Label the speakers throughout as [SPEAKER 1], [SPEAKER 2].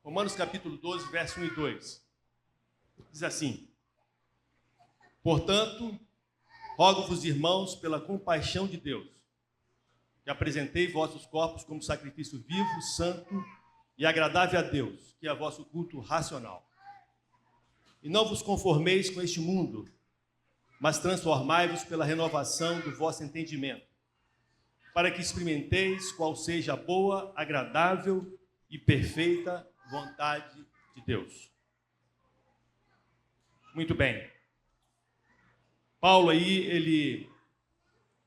[SPEAKER 1] Romanos capítulo 12, verso 1 e 2. Diz assim: Portanto, rogo-vos, irmãos, pela compaixão de Deus, que apresentei vossos corpos como sacrifício vivo, santo e agradável a Deus, que é vosso culto racional. E não vos conformeis com este mundo, mas transformai-vos pela renovação do vosso entendimento, para que experimenteis qual seja a boa, agradável e perfeita vontade de Deus. Muito bem. Paulo aí, ele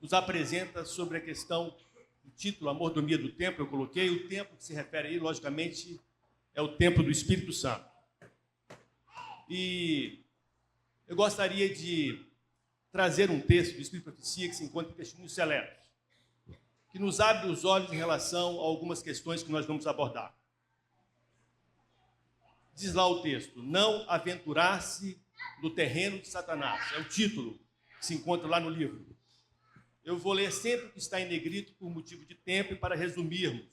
[SPEAKER 1] nos apresenta sobre a questão do título, a mordomia do templo. Eu coloquei o templo que se refere aí, logicamente, é o templo do Espírito Santo. E eu gostaria de trazer um texto do Espírito de Profecia que se encontra em Testemunhos Seletos, que nos abre os olhos em relação a algumas questões que nós vamos abordar. Diz lá o texto: não aventurar-se no terreno de Satanás. É o título que se encontra lá no livro. Eu vou ler sempre o que está em negrito por motivo de tempo e para resumirmos,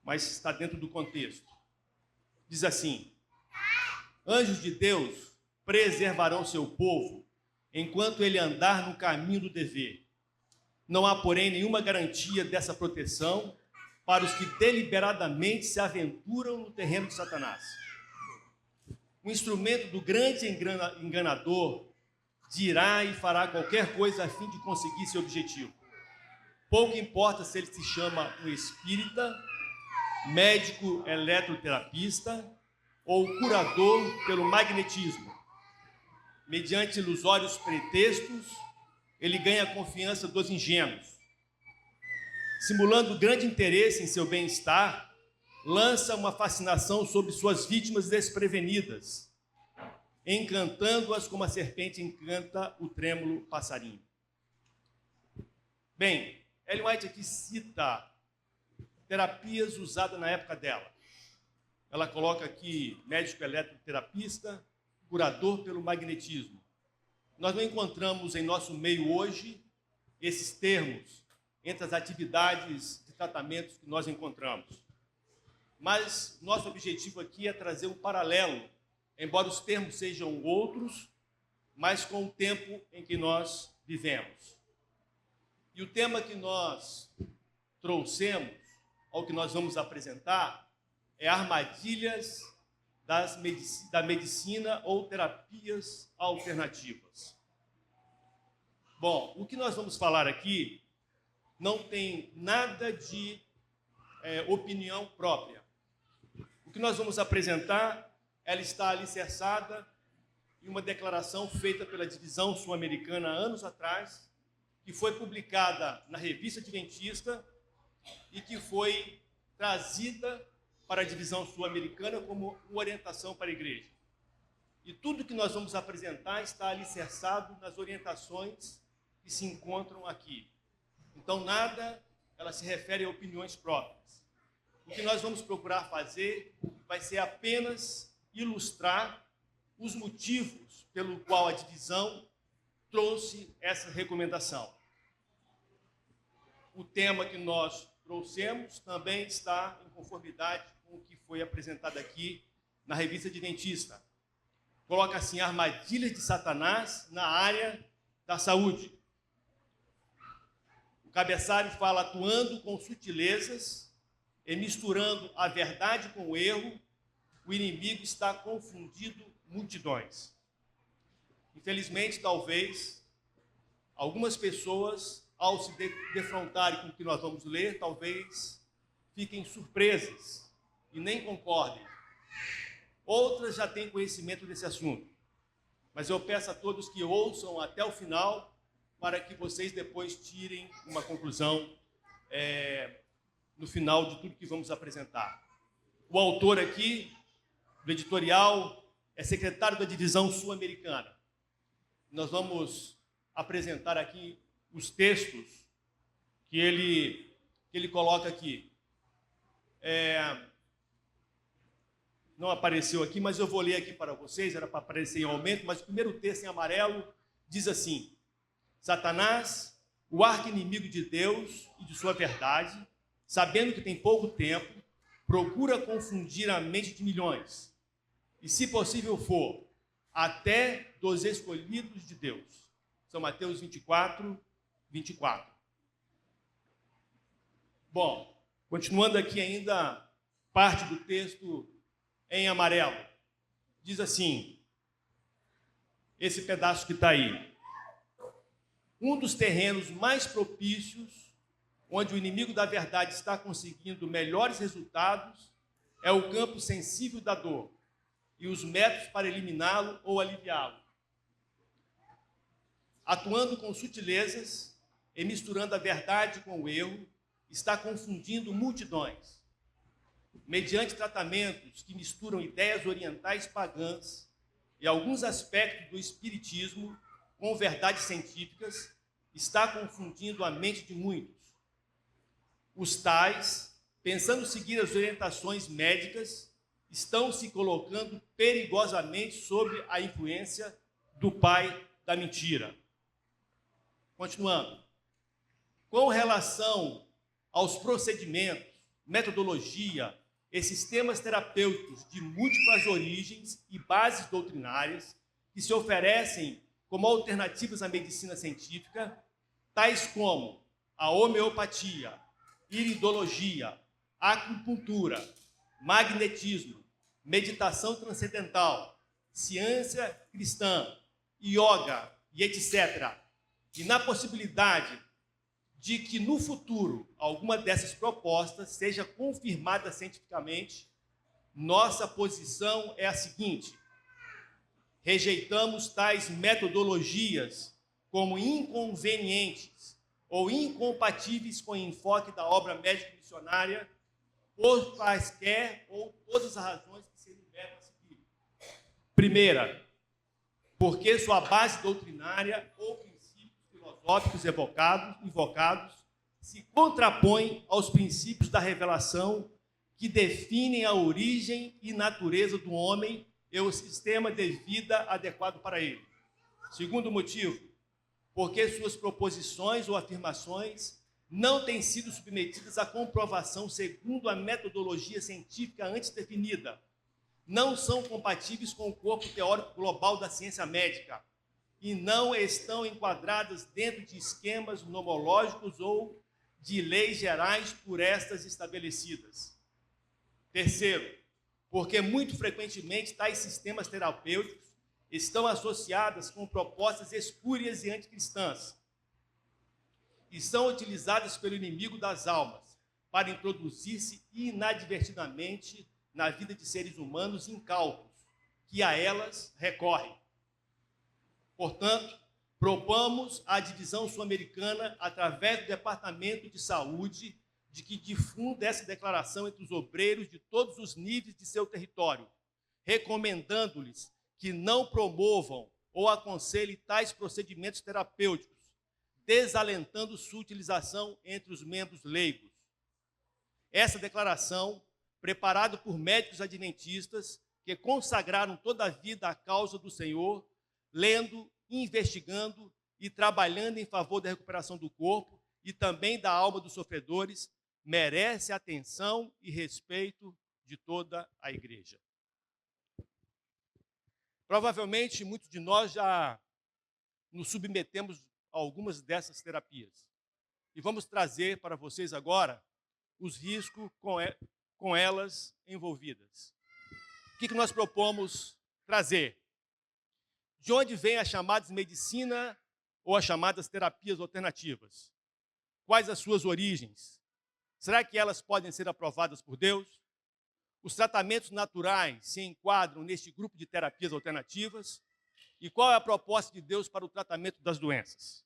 [SPEAKER 1] mas está dentro do contexto. Diz assim: anjos de Deus preservarão seu povo enquanto ele andar no caminho do dever. Não há, porém, nenhuma garantia dessa proteção para os que deliberadamente se aventuram no terreno de Satanás. O instrumento do grande enganador dirá e fará qualquer coisa a fim de conseguir seu objetivo. Pouco importa se ele se chama um espírita, médico eletroterapista ou curador pelo magnetismo. Mediante ilusórios pretextos, ele ganha a confiança dos ingênuos. Simulando grande interesse em seu bem-estar, lança uma fascinação sobre suas vítimas desprevenidas, encantando-as como a serpente encanta o trêmulo passarinho. Bem, Ellen White aqui cita terapias usadas na época dela. Ela coloca aqui médico eletroterapista, curador pelo magnetismo. Nós não encontramos em nosso meio hoje esses termos entre as atividades de tratamentos que nós encontramos. Mas nosso objetivo aqui é trazer um paralelo, embora os termos sejam outros, mas com o tempo em que nós vivemos. E o tema que nós trouxemos, ao que nós vamos apresentar, é armadilhas da medicina ou terapias alternativas. Bom, o que nós vamos falar aqui não tem nada de opinião própria. O que nós vamos apresentar, ela está alicerçada em uma declaração feita pela Divisão Sul-Americana anos atrás, que foi publicada na Revista Adventista e que foi trazida para a Divisão Sul-Americana como uma orientação para a igreja. E tudo que nós vamos apresentar está alicerçado nas orientações que se encontram aqui. Então, nada, ela se refere a opiniões próprias. O que nós vamos procurar fazer vai ser apenas ilustrar os motivos pelo qual a divisão trouxe essa recomendação. O tema que nós trouxemos também está em conformidade com o que foi apresentado aqui na Revista Adventista. Coloca assim: armadilhas de Satanás na área da saúde. O cabeçalho fala: atuando com sutilezas e misturando a verdade com o erro, o inimigo está confundindo multidões. Infelizmente, talvez, algumas pessoas, ao se defrontarem com o que nós vamos ler, talvez fiquem surpresas e nem concordem. Outras já têm conhecimento desse assunto. Mas eu peço a todos que ouçam até o final, para que vocês depois tirem uma conclusão no final de tudo que vamos apresentar. O autor aqui, do editorial, é secretário da Divisão Sul-Americana. Nós vamos apresentar aqui os textos que ele coloca aqui. Não apareceu aqui, mas eu vou ler aqui para vocês, era para aparecer em aumento, mas o primeiro texto em amarelo diz assim: Satanás, o arqui-inimigo de Deus e de sua verdade, sabendo que tem pouco tempo, procura confundir a mente de milhões, e, se possível for, até dos escolhidos de Deus. São Mateus 24, 24. Bom, continuando aqui ainda parte do texto em amarelo. Diz assim, esse pedaço que está aí. Um dos terrenos mais propícios, onde o inimigo da verdade está conseguindo melhores resultados, é o campo sensível da dor e os métodos para eliminá-lo ou aliviá-lo. Atuando com sutilezas e misturando a verdade com o erro, está confundindo multidões. Mediante tratamentos que misturam ideias orientais pagãs e alguns aspectos do espiritismo com verdades científicas, está confundindo a mente de muitos. Os tais, pensando seguir as orientações médicas, estão se colocando perigosamente sob a influência do pai da mentira. Continuando. Com relação aos procedimentos, metodologia e sistemas terapêuticos de múltiplas origens e bases doutrinárias que se oferecem como alternativas à medicina científica, tais como a homeopatia, iridologia, acupuntura, magnetismo, meditação transcendental, ciência cristã, yoga e etc. E na possibilidade de que no futuro alguma dessas propostas seja confirmada cientificamente, nossa posição é a seguinte: rejeitamos tais metodologias como inconvenientes ou incompatíveis com o enfoque da obra médico-missionária, por quaisquer ou todas as razões que se levam a seguir. Primeira, porque sua base doutrinária ou princípios filosóficos invocados se contrapõem aos princípios da revelação que definem a origem e natureza do homem e o sistema de vida adequado para ele. Segundo motivo, porque suas proposições ou afirmações não têm sido submetidas à comprovação segundo a metodologia científica antes definida, não são compatíveis com o corpo teórico global da ciência médica e não estão enquadradas dentro de esquemas nomológicos ou de leis gerais por estas estabelecidas. Terceiro, porque muito frequentemente tais sistemas terapêuticos estão associadas com propostas espúrias e anticristãs e são utilizadas pelo inimigo das almas para introduzir-se inadvertidamente na vida de seres humanos incautos, que a elas recorrem. Portanto, propomos à divisão sul-americana, através do Departamento de Saúde, de que difunda essa declaração entre os obreiros de todos os níveis de seu território, recomendando-lhes que não promovam ou aconselhem tais procedimentos terapêuticos, desalentando sua utilização entre os membros leigos. Essa declaração, preparada por médicos adventistas que consagraram toda a vida à causa do Senhor, lendo, investigando e trabalhando em favor da recuperação do corpo e também da alma dos sofredores, merece atenção e respeito de toda a igreja. Provavelmente, muitos de nós já nos submetemos a algumas dessas terapias. E vamos trazer para vocês agora os riscos com elas envolvidas. O que nós propomos trazer? De onde vêm as chamadas medicina ou as chamadas terapias alternativas? Quais as suas origens? Será que elas podem ser aprovadas por Deus? Os tratamentos naturais se enquadram neste grupo de terapias alternativas? E qual é a proposta de Deus para o tratamento das doenças?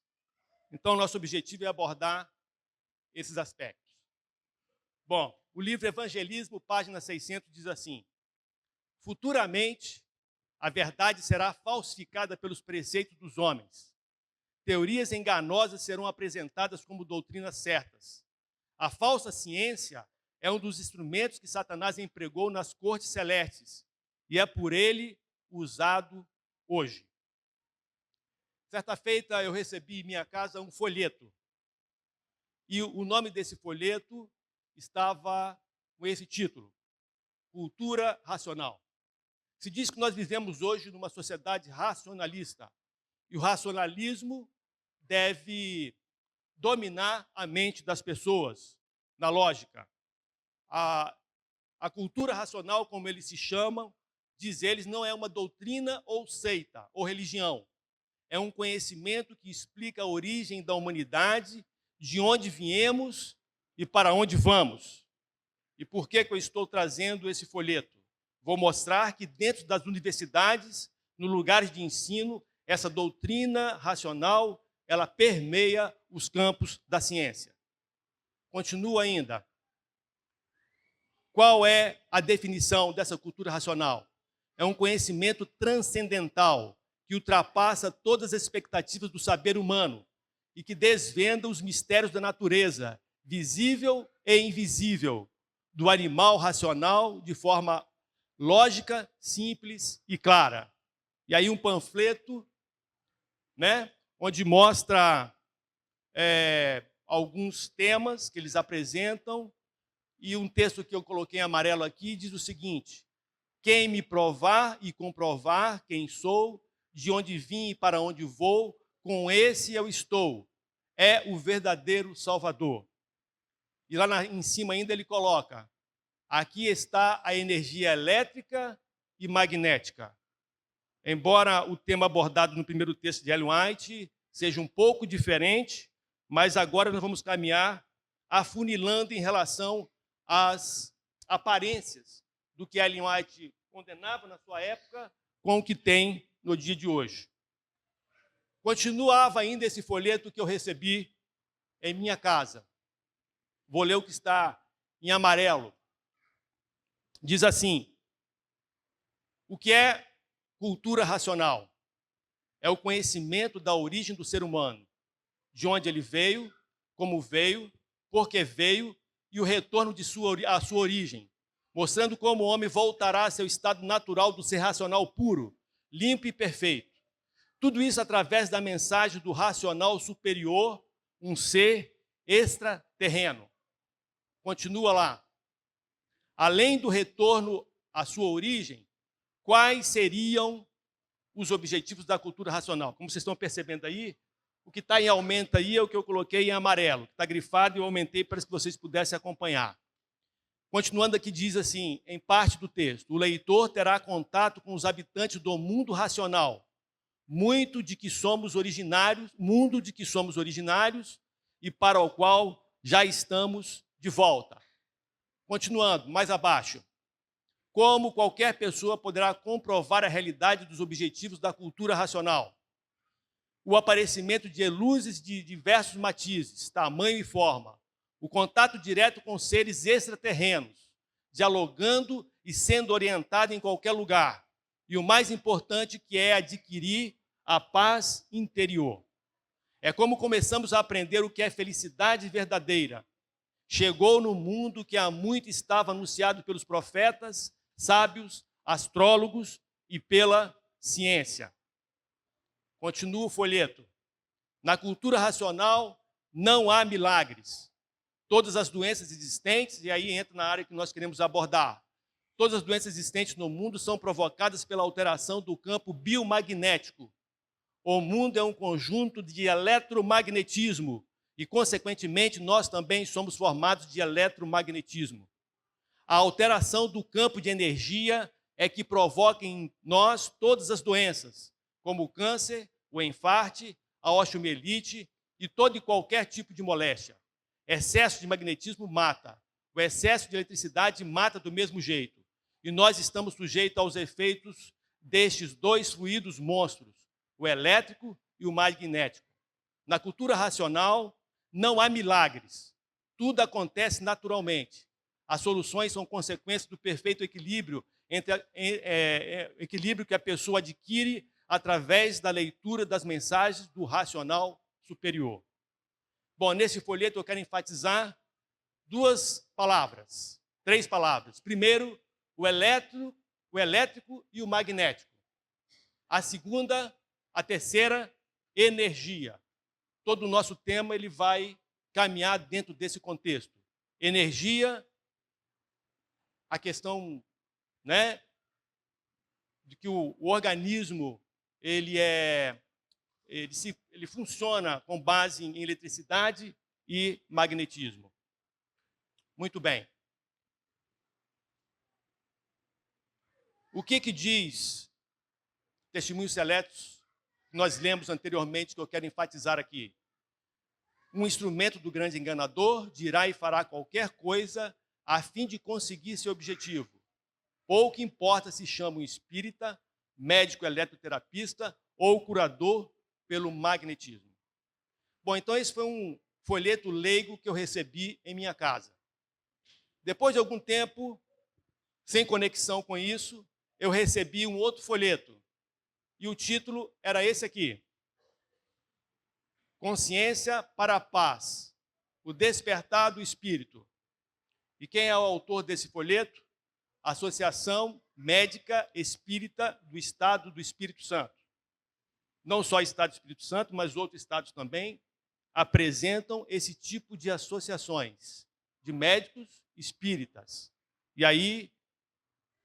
[SPEAKER 1] Então, nosso objetivo é abordar esses aspectos. Bom, o livro Evangelismo, página 600, diz assim: futuramente, a verdade será falsificada pelos preceitos dos homens. Teorias enganosas serão apresentadas como doutrinas certas. A falsa ciência é um dos instrumentos que Satanás empregou nas cortes celestes e é por ele usado hoje. Certa feita, eu recebi em minha casa um folheto. E o nome desse folheto estava com esse título, Cultura Racional. Se diz que nós vivemos hoje numa sociedade racionalista, e o racionalismo deve dominar a mente das pessoas, na lógica. A cultura racional, como eles se chamam, diz eles, não é uma doutrina ou seita ou religião. É um conhecimento que explica a origem da humanidade, de onde viemos e para onde vamos. E por que eu estou trazendo esse folheto? Vou mostrar que dentro das universidades, nos lugares de ensino, essa doutrina racional, ela permeia os campos da ciência. Continua ainda. Qual é a definição dessa cultura racional? É um conhecimento transcendental que ultrapassa todas as expectativas do saber humano e que desvenda os mistérios da natureza, visível e invisível, do animal racional de forma lógica, simples e clara. E aí um panfleto, né, onde mostra alguns temas que eles apresentam, e um texto que eu coloquei em amarelo aqui diz o seguinte: quem me provar e comprovar quem sou, de onde vim e para onde vou, com esse eu estou. É o verdadeiro Salvador. E lá em cima ainda ele coloca: aqui está a energia elétrica e magnética. Embora o tema abordado no primeiro texto de Ellen White seja um pouco diferente, mas agora nós vamos caminhar afunilando em relação às aparências do que Ellen White condenava na sua época com o que tem no dia de hoje. Continuava ainda esse folheto que eu recebi em minha casa. Vou ler o que está em amarelo. Diz assim: o que é cultura racional? É o conhecimento da origem do ser humano, de onde ele veio, como veio, por que veio e o retorno à sua origem, mostrando como o homem voltará a seu estado natural do ser racional puro, limpo e perfeito. Tudo isso através da mensagem do racional superior, um ser extraterreno. Continua lá. Além do retorno à sua origem, quais seriam os objetivos da cultura racional? Como vocês estão percebendo aí, o que está em aumento aí é o que eu coloquei em amarelo, que está grifado e eu aumentei para que vocês pudessem acompanhar. Continuando aqui, diz assim, em parte do texto: o leitor terá contato com os habitantes do mundo racional, mundo de que somos originários e para o qual já estamos de volta. Continuando, mais abaixo. Como qualquer pessoa poderá comprovar a realidade dos objetivos da cultura racional? O aparecimento de luzes de diversos matizes, tamanho e forma, o contato direto com seres extraterrenos, dialogando e sendo orientado em qualquer lugar, e o mais importante, que é adquirir a paz interior. É como começamos a aprender o que é felicidade verdadeira. Chegou no mundo que há muito estava anunciado pelos profetas, sábios, astrólogos e pela ciência. Continua o folheto. Na cultura racional não há milagres. Todas as doenças existentes, e aí entra na área que nós queremos abordar, todas as doenças existentes no mundo são provocadas pela alteração do campo biomagnético. O mundo é um conjunto de eletromagnetismo e, consequentemente, nós também somos formados de eletromagnetismo. A alteração do campo de energia é que provoca em nós todas as doenças, como o câncer, o enfarte, a osteomielite e todo e qualquer tipo de moléstia. Excesso de magnetismo mata. O excesso de eletricidade mata do mesmo jeito. E nós estamos sujeitos aos efeitos destes dois fluidos monstros, o elétrico e o magnético. Na cultura racional, não há milagres. Tudo acontece naturalmente. As soluções são consequências do perfeito equilíbrio equilíbrio que a pessoa adquire através da leitura das mensagens do racional superior. Bom, nesse folheto eu quero enfatizar três palavras. Primeiro, o elétrico e o magnético. A terceira, energia. Todo o nosso tema ele vai caminhar dentro desse contexto. Energia, a questão, né, de que o organismo ele funciona com base em eletricidade e magnetismo. Muito bem. O que diz Testemunhos Seletos, que nós lemos anteriormente, que eu quero enfatizar aqui? Um instrumento do grande enganador dirá e fará qualquer coisa a fim de conseguir seu objetivo. Pouco importa se chama um espírita, médico eletroterapista ou curador pelo magnetismo. Bom, então esse foi um folheto leigo que eu recebi em minha casa. Depois de algum tempo, sem conexão com isso, eu recebi um outro folheto. E o título era esse aqui: Consciência para a Paz, o despertar do espírito. E quem é o autor desse folheto? Associação Médica Espírita do Estado do Espírito Santo. Não só o Estado do Espírito Santo, mas outros estados também apresentam esse tipo de associações de médicos espíritas. E aí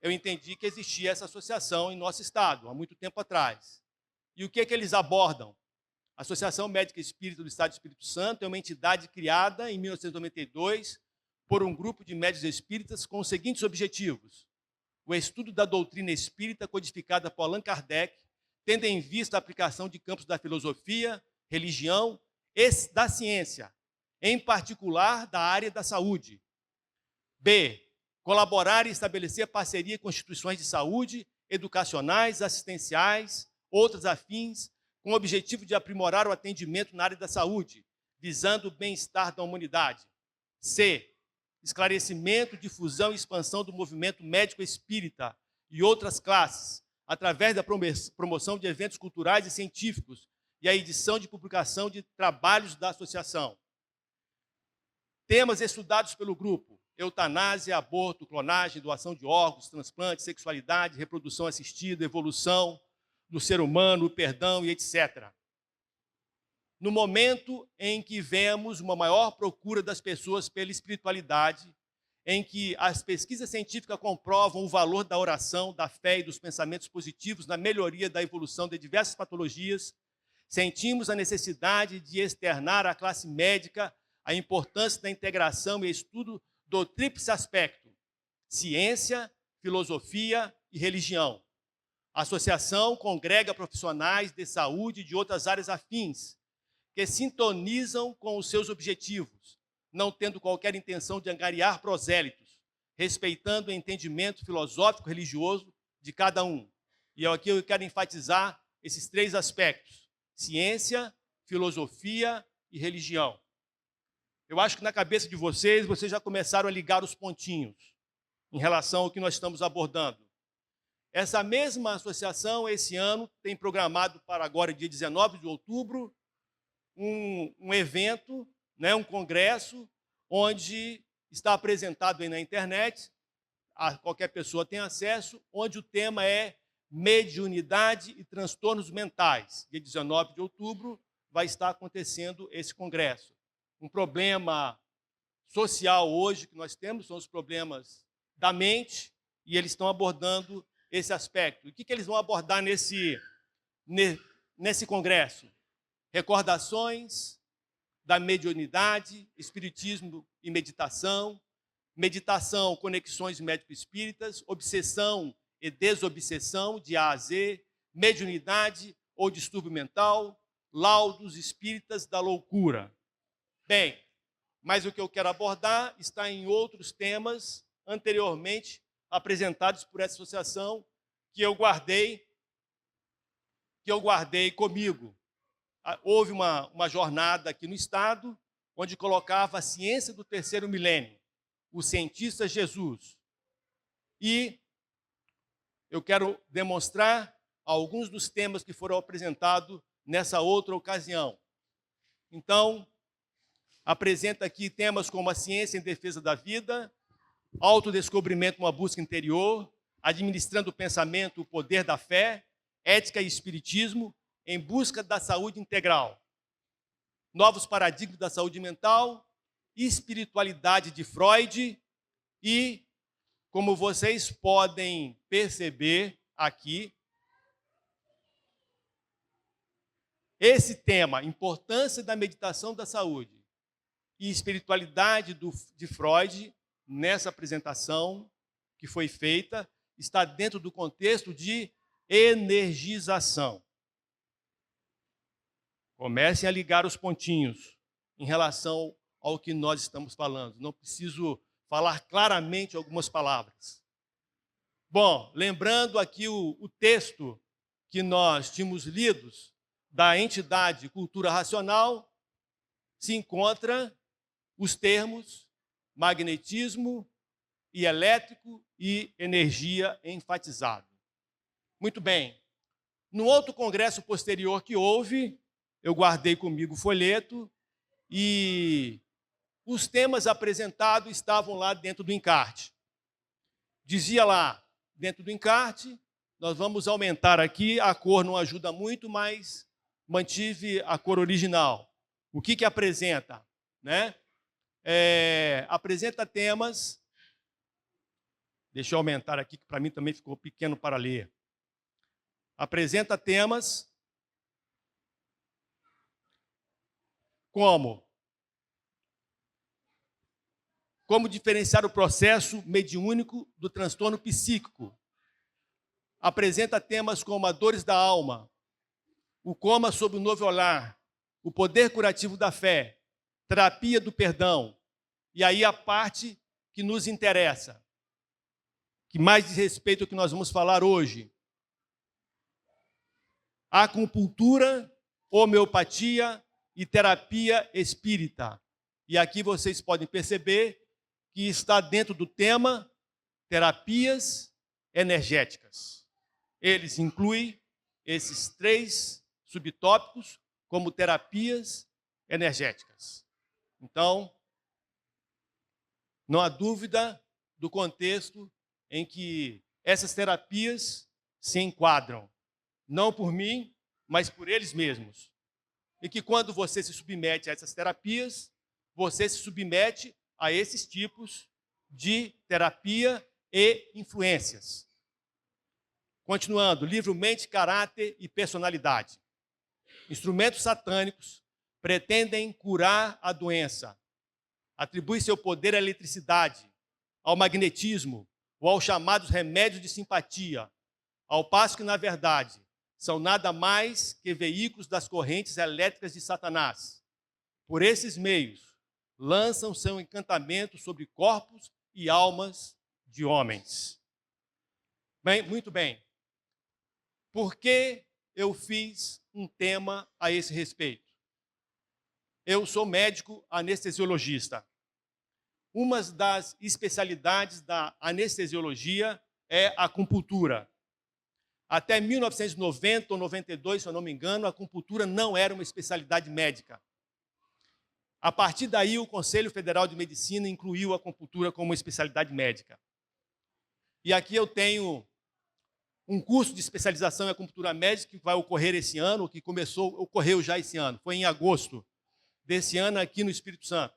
[SPEAKER 1] eu entendi que existia essa associação em nosso estado, há muito tempo atrás. E o que eles abordam? A Associação Médica Espírita do Estado do Espírito Santo é uma entidade criada em 1992 por um grupo de médiuns espíritas com os seguintes objetivos: o estudo da doutrina espírita codificada por Allan Kardec, tendo em vista a aplicação de campos da filosofia, religião e da ciência, em particular da área da saúde. B. Colaborar e estabelecer parceria com instituições de saúde, educacionais, assistenciais, outras afins, com o objetivo de aprimorar o atendimento na área da saúde, visando o bem-estar da humanidade. C. Esclarecimento, difusão e expansão do movimento médico espírita e outras classes, através da promoção de eventos culturais e científicos e a edição de publicação de trabalhos da associação. Temas estudados pelo grupo: eutanásia, aborto, clonagem, doação de órgãos, transplante, sexualidade, reprodução assistida, evolução do ser humano, o perdão e etc. No momento em que vemos uma maior procura das pessoas pela espiritualidade, em que as pesquisas científicas comprovam o valor da oração, da fé e dos pensamentos positivos na melhoria da evolução de diversas patologias, sentimos a necessidade de externar à classe médica a importância da integração e estudo do tríplice aspecto: ciência, filosofia e religião. A associação congrega profissionais de saúde de outras áreas afins, que sintonizam com os seus objetivos, não tendo qualquer intenção de angariar prosélitos, respeitando o entendimento filosófico religioso de cada um. E aqui eu quero enfatizar esses três aspectos: ciência, filosofia e religião. Eu acho que na cabeça de vocês já começaram a ligar os pontinhos em relação ao que nós estamos abordando. Essa mesma associação, esse ano, tem programado para agora, dia 19 de outubro, um evento, né, um congresso, onde está apresentado aí na internet, qualquer pessoa tem acesso, onde o tema é mediunidade e transtornos mentais. Dia 19 de outubro vai estar acontecendo esse congresso. Um problema social hoje que nós temos são os problemas da mente, e eles estão abordando esse aspecto. E o que eles vão abordar nesse congresso? Recordações da mediunidade, espiritismo e meditação, conexões médico-espíritas, obsessão e desobsessão, de A a Z, mediunidade ou distúrbio mental, laudos espíritas da loucura. Bem, mas o que eu quero abordar está em outros temas anteriormente apresentados por essa associação que eu guardei comigo. Houve uma jornada aqui no estado onde colocava a ciência do terceiro milênio, o cientista Jesus. E eu quero demonstrar alguns dos temas que foram apresentados nessa outra ocasião. Então, apresenta aqui temas como a ciência em defesa da vida, autodescobrimento, uma busca interior, administrando o pensamento, o poder da fé, ética e espiritismo, em busca da saúde integral, novos paradigmas da saúde mental, espiritualidade de Freud e como vocês podem perceber aqui, esse tema, importância da meditação da saúde e espiritualidade de Freud, nessa apresentação que foi feita, está dentro do contexto de energização. Comecem a ligar os pontinhos em relação ao que nós estamos falando. Não preciso falar claramente algumas palavras. Bom, lembrando aqui o texto que nós tínhamos lidos da entidade Cultura Racional, se encontra os termos magnetismo e elétrico e energia enfatizado. Muito bem. No outro congresso posterior que houve, eu guardei comigo o folheto e os temas apresentados estavam lá dentro do encarte. Dizia lá, dentro do encarte, nós vamos aumentar aqui, a cor não ajuda muito, mas mantive a cor original. O que apresenta? Né? Apresenta temas, deixa eu aumentar aqui, que para mim também ficou pequeno para ler. Apresenta temas como diferenciar o processo mediúnico do transtorno psíquico. Apresenta temas como as dores da alma, o coma sob o novo olhar, o poder curativo da fé, terapia do perdão. E aí a parte que nos interessa, que mais diz respeito ao que nós vamos falar hoje. Acupuntura, homeopatia e terapia espírita. E aqui vocês podem perceber que está dentro do tema terapias energéticas. Eles incluem esses 3 subtópicos como terapias energéticas. Então, não há dúvida do contexto em que essas terapias se enquadram, não por mim, mas por eles mesmos. E que quando você se submete a essas terapias, você se submete a esses tipos de terapia e influências. Continuando, livro Mente, Caráter e Personalidade. Instrumentos satânicos pretendem curar a doença. Atribui seu poder à eletricidade, ao magnetismo ou aos chamados remédios de simpatia, ao passo que, na verdade, são nada mais que veículos das correntes elétricas de Satanás. Por esses meios, lançam seu encantamento sobre corpos e almas de homens. Bem, muito bem. Por que eu fiz um tema a esse respeito? Eu sou médico anestesiologista. Uma das especialidades da anestesiologia é a acupuntura. Até 1990 ou 92, se eu não me engano, a acupuntura não era uma especialidade médica. A partir daí, o Conselho Federal de Medicina incluiu a acupuntura como uma especialidade médica. E aqui eu tenho um curso de especialização em acupuntura médica que vai ocorrer esse ano, que ocorreu já esse ano, foi em agosto desse ano aqui no Espírito Santo.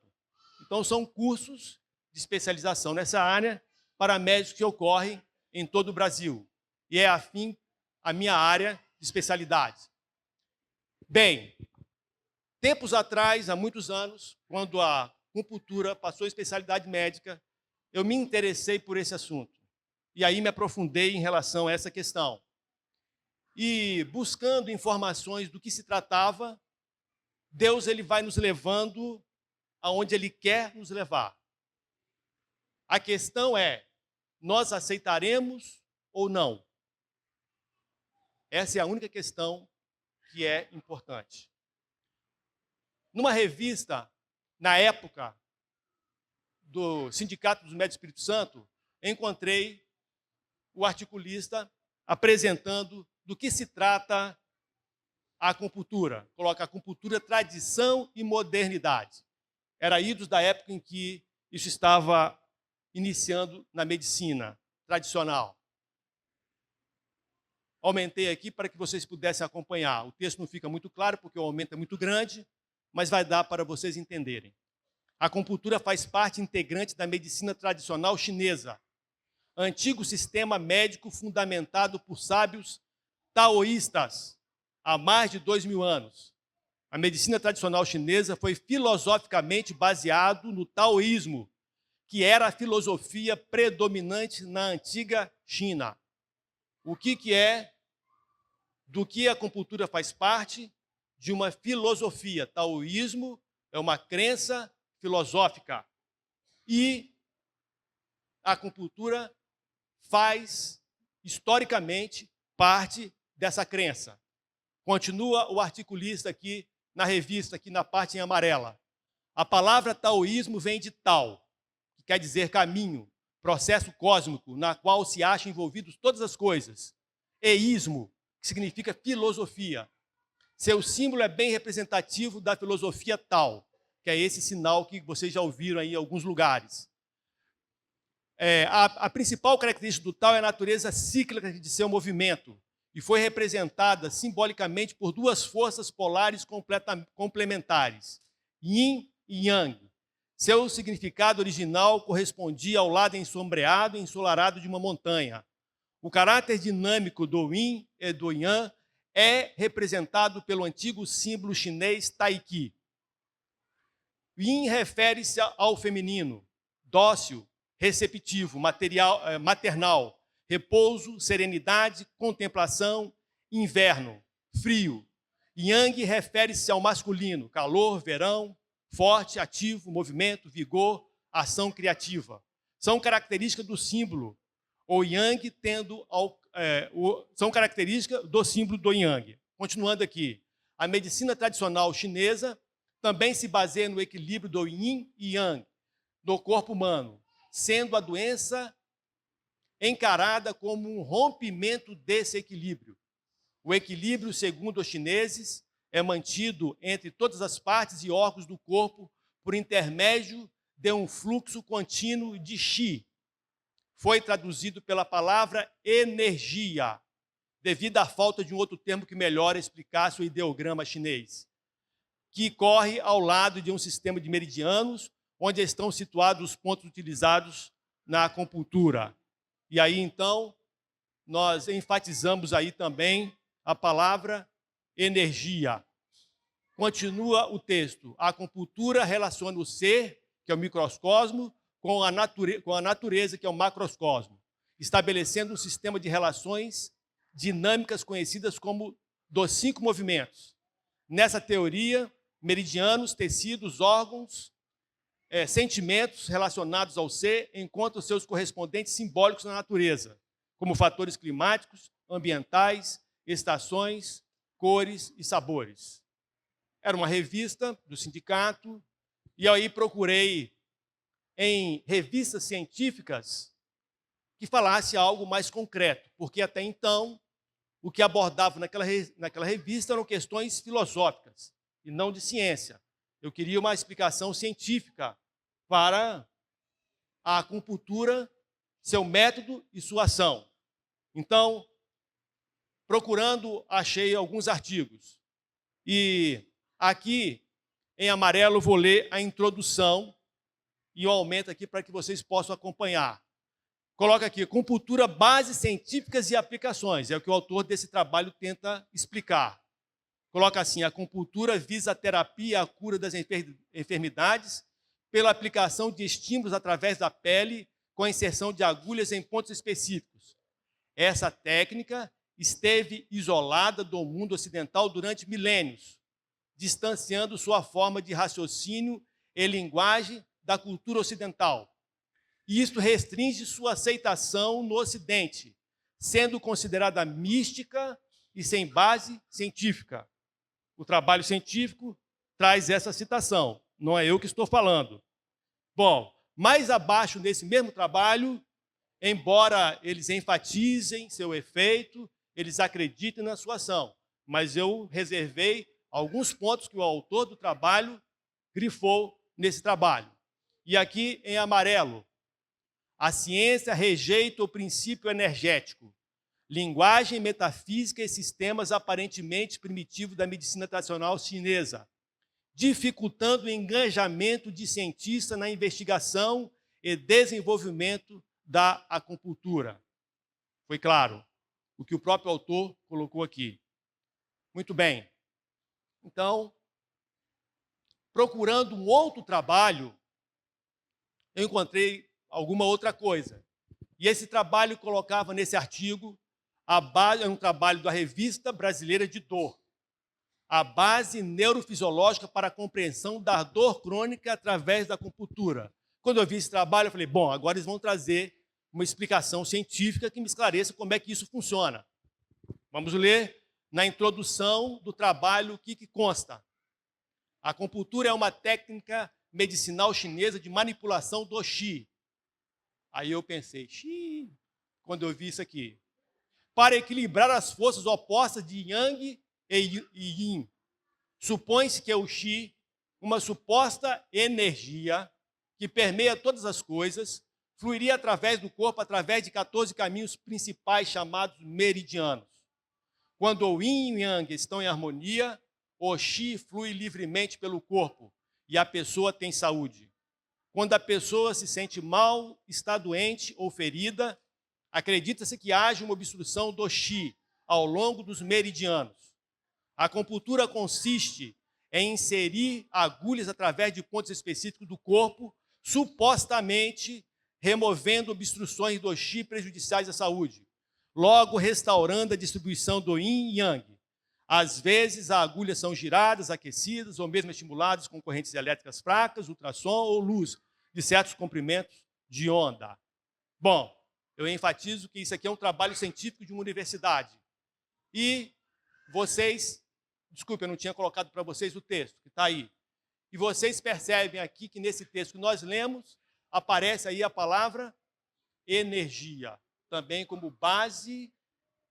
[SPEAKER 1] Então, são cursos de especialização nessa área para médicos que ocorrem em todo o Brasil. E é afim a minha área de especialidade. Bem, tempos atrás, há muitos anos, quando a acupuntura passou a especialidade médica, eu me interessei por esse assunto. E aí me aprofundei em relação a essa questão. E buscando informações do que se tratava, Deus ele vai nos levando aonde Ele quer nos levar. A questão é, nós aceitaremos ou não? Essa é a única questão que é importante. Numa revista, na época do Sindicato dos Médicos do Espírito Santo, encontrei o articulista apresentando do que se trata a acupuntura. Coloca acupuntura, tradição e modernidade. Era idos da época em que isso estava iniciando na medicina tradicional. Aumentei aqui para que vocês pudessem acompanhar. O texto não fica muito claro, porque o aumento é muito grande, mas vai dar para vocês entenderem. A acupuntura faz parte integrante da medicina tradicional chinesa, antigo sistema médico fundamentado por sábios taoístas há mais de 2000 anos. A medicina tradicional chinesa foi filosoficamente baseado no taoísmo, que era a filosofia predominante na antiga China. O que é? Do que a acupuntura faz parte? De uma filosofia. Taoísmo é uma crença filosófica. E a acupuntura faz, historicamente, parte dessa crença. Continua o articulista aqui na revista, aqui na parte em amarela. A palavra taoísmo vem de Tao, que quer dizer caminho, processo cósmico, na qual se acham envolvidos todas as coisas. Eísmo, que significa filosofia. Seu símbolo é bem representativo da filosofia Tao, que é esse sinal que vocês já ouviram aí em alguns lugares. A principal característica do Tao é a natureza cíclica de seu movimento, e foi representada simbolicamente por duas forças polares complementares, Yin e Yang. Seu significado original correspondia ao lado ensombreado e ensolarado de uma montanha. O caráter dinâmico do Yin e do Yang é representado pelo antigo símbolo chinês Taiki. Yin refere-se ao feminino, dócil, receptivo, maternal, repouso, serenidade, contemplação, inverno, frio. Yang refere-se ao masculino, calor, verão, forte, ativo, movimento, vigor, ação criativa. São características do símbolo, o Yang são características do símbolo do Yang. Continuando aqui, a medicina tradicional chinesa também se baseia no equilíbrio do Yin e Yang do corpo humano, sendo a doença encarada como um rompimento desse equilíbrio. O equilíbrio, segundo os chineses, é mantido entre todas as partes e órgãos do corpo por intermédio de um fluxo contínuo de Qi. Foi traduzido pela palavra energia, devido à falta de um outro termo que melhor explicasse o ideograma chinês, que corre ao lado de um sistema de meridianos, onde estão situados os pontos utilizados na acupuntura. E aí, então, nós enfatizamos aí também a palavra energia. Continua o texto. A acupuntura relaciona o ser, que é o microcosmo, com a natureza, que é o macrocosmo, estabelecendo um sistema de relações dinâmicas conhecidas como dos 5 movimentos. Nessa teoria, meridianos, tecidos, órgãos, sentimentos relacionados ao ser encontram seus correspondentes simbólicos na natureza, como fatores climáticos, ambientais, estações, cores e sabores. Era uma revista do sindicato, e aí procurei em revistas científicas que falasse algo mais concreto, porque até então o que abordava naquela revista eram questões filosóficas e não de ciência. Eu queria uma explicação científica para a acupuntura, seu método e sua ação. Então, procurando, achei alguns artigos. E aqui, em amarelo, vou ler a introdução e eu aumento aqui para que vocês possam acompanhar. Coloca aqui, acupuntura, bases científicas e aplicações. É o que o autor desse trabalho tenta explicar. Coloca assim, a acupuntura visa a terapia e a cura das enfermidades pela aplicação de estímulos através da pele com a inserção de agulhas em pontos específicos. Essa técnica esteve isolada do mundo ocidental durante milênios, distanciando sua forma de raciocínio e linguagem da cultura ocidental. E isto restringe sua aceitação no Ocidente, sendo considerada mística e sem base científica. O trabalho científico traz essa citação, não é eu que estou falando. Bom, mais abaixo nesse mesmo trabalho, embora eles enfatizem seu efeito, eles acreditem na sua ação, mas eu reservei alguns pontos que o autor do trabalho grifou nesse trabalho. E aqui em amarelo, a ciência rejeita o princípio energético, linguagem metafísica e sistemas aparentemente primitivos da medicina tradicional chinesa, dificultando o engajamento de cientistas na investigação e desenvolvimento da acupuntura. Foi claro o que o próprio autor colocou aqui. Muito bem. Então, procurando um outro trabalho, eu encontrei alguma outra coisa. E esse trabalho colocava nesse artigo a base, é um trabalho da Revista Brasileira de Dor, a base neurofisiológica para a compreensão da dor crônica através da acupuntura. Quando eu vi esse trabalho, eu falei, bom, agora eles vão trazer uma explicação científica que me esclareça como é que isso funciona. Vamos ler na introdução do trabalho o que consta. A acupuntura é uma técnica medicinal chinesa de manipulação do Qi. Aí eu pensei, Qi, quando eu vi isso aqui, para equilibrar as forças opostas de Yang e Yin. Supõe-se que o Qi, uma suposta energia que permeia todas as coisas, fluiria através do corpo, através de 14 caminhos principais chamados meridianos. Quando o Yin e o Yang estão em harmonia, o Qi flui livremente pelo corpo e a pessoa tem saúde. Quando a pessoa se sente mal, está doente ou ferida, acredita-se que haja uma obstrução do Qi ao longo dos meridianos. A acupuntura consiste em inserir agulhas através de pontos específicos do corpo, supostamente removendo obstruções do Qi prejudiciais à saúde, logo restaurando a distribuição do Yin e Yang. Às vezes, as agulhas são giradas, aquecidas ou mesmo estimuladas com correntes elétricas fracas, ultrassom ou luz de certos comprimentos de onda. Bom, eu enfatizo que isso aqui é um trabalho científico de uma universidade. E vocês, desculpe, eu não tinha colocado para vocês o texto, que está aí. E vocês percebem aqui que nesse texto que nós lemos, aparece aí a palavra energia, também como base